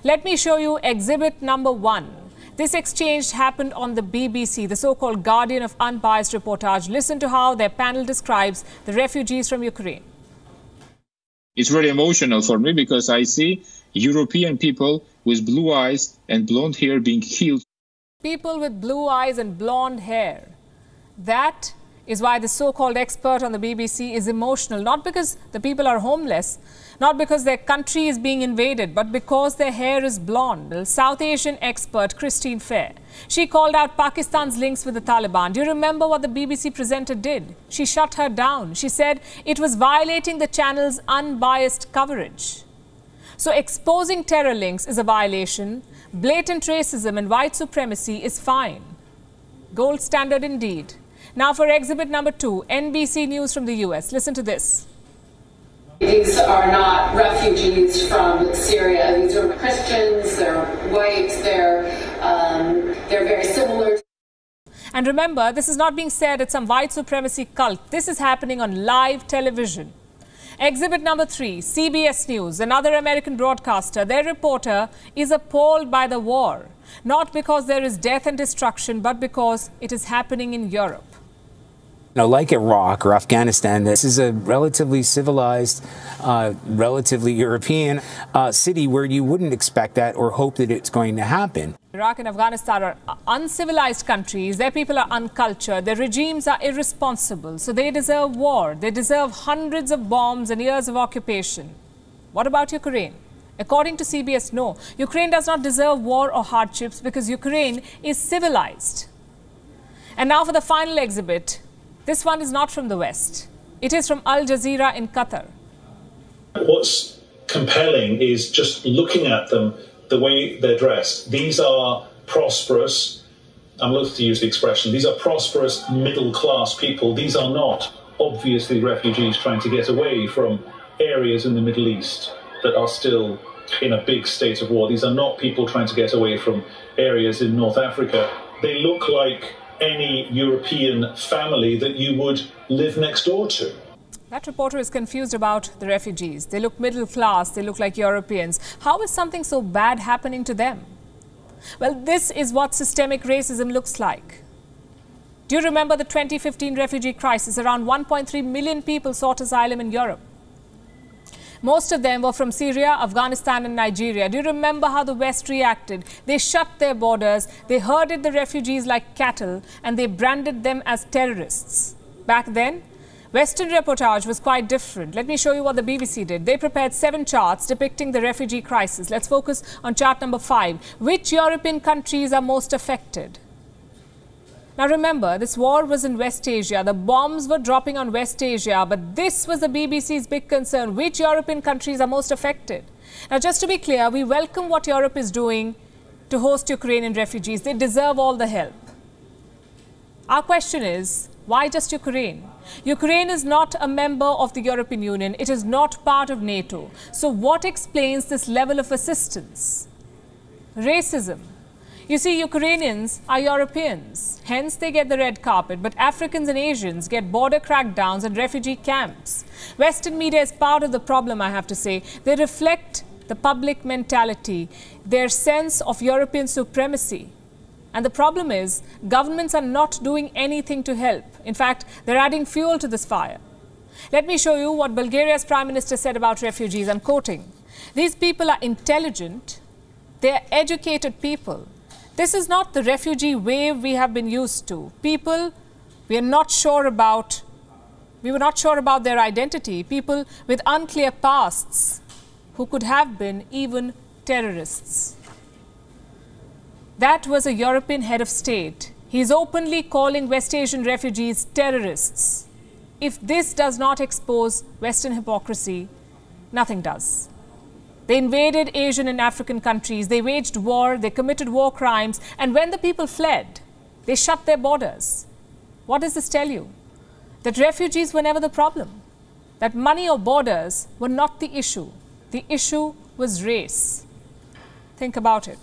Let me show you exhibit number 1. This exchange happened on the BBC, the so-called Guardian of unbiased reportage. Listen to how their panel describes the refugees from Ukraine. It's very emotional for me because I see European people with blue eyes and blonde hair being killed. People with blue eyes and blonde hair. That is why the so-called expert on the BBC is emotional, not because the people are homeless, not because their country is being invaded, but because their hair is blonde. South Asian expert Christine Fair. She called out Pakistan's links with the Taliban. Do you remember what the BBC presenter did? She shut her down. She said it was violating the channel's unbiased coverage. So exposing terror links is a violation. Blatant racism and white supremacy is fine. Gold standard indeed. Now for exhibit number 2, NBC News from the US. Listen to this. These are not refugees from Syria. These are Christians, they're white, they're very similar. And remember, this is not being said at some white supremacy cult. This is happening on live television. Exhibit number 3, CBS News, another American broadcaster. Their reporter is appalled by the war, not because there is death and destruction, but because it is happening in Europe. Like Iraq or Afghanistan, this is a relatively civilized, relatively European city where you wouldn't expect that or hope that it's going to happen. Iraq and Afghanistan are uncivilized countries. Their people are uncultured. Their regimes are irresponsible. So they deserve war. They deserve hundreds of bombs and years of occupation. What about Ukraine? According to CBS, no. Ukraine does not deserve war or hardships because Ukraine is civilized. And now for the final exhibit. This one is not from the West. It is from Al Jazeera in Qatar. What's compelling is just looking at them, the way they're dressed. These are prosperous, I'm loath to use the expression, these are prosperous middle-class people. These are not obviously refugees trying to get away from areas in the Middle East that are still in a big state of war. These are not people trying to get away from areas in North Africa. They look like any European family that you would live next door to. That reporter is confused about the refugees. They look middle class, they look like Europeans. How is something so bad happening to them? Well, this is what systemic racism looks like. Do you remember the 2015 refugee crisis? Around 1.3 million people sought asylum in Europe. Most of them were from Syria, Afghanistan and Nigeria. Do you remember how the West reacted? They shut their borders, they herded the refugees like cattle, and they branded them as terrorists. Back then, Western reportage was quite different. Let me show you what the BBC did. They prepared 7 charts depicting the refugee crisis. Let's focus on chart number 5. Which European countries are most affected? Now remember, this war was in West Asia. The bombs were dropping on West Asia, but this was the BBC's big concern. Which European countries are most affected? Now, just to be clear, we welcome what Europe is doing to host Ukrainian refugees. They deserve all the help. Our question is, why just Ukraine? Ukraine is not a member of the European Union. It is not part of NATO. So what explains this level of assistance? Racism. You see, Ukrainians are Europeans, hence they get the red carpet, but Africans and Asians get border crackdowns and refugee camps. Western media is part of the problem, I have to say. They reflect the public mentality, their sense of European supremacy. And the problem is, governments are not doing anything to help. In fact, they're adding fuel to this fire. Let me show you what Bulgaria's Prime Minister said about refugees. I'm quoting, "These people are intelligent, they're educated people. This is not the refugee wave we have been used to. People we were not sure about their identity. People with unclear pasts who could have been even terrorists." That was a European head of state. He is openly calling West Asian refugees terrorists. If this does not expose Western hypocrisy, nothing does. They invaded Asian and African countries, they waged war, they committed war crimes, and when the people fled, they shut their borders. What does this tell you? That refugees were never the problem. That money or borders were not the issue. The issue was race. Think about it.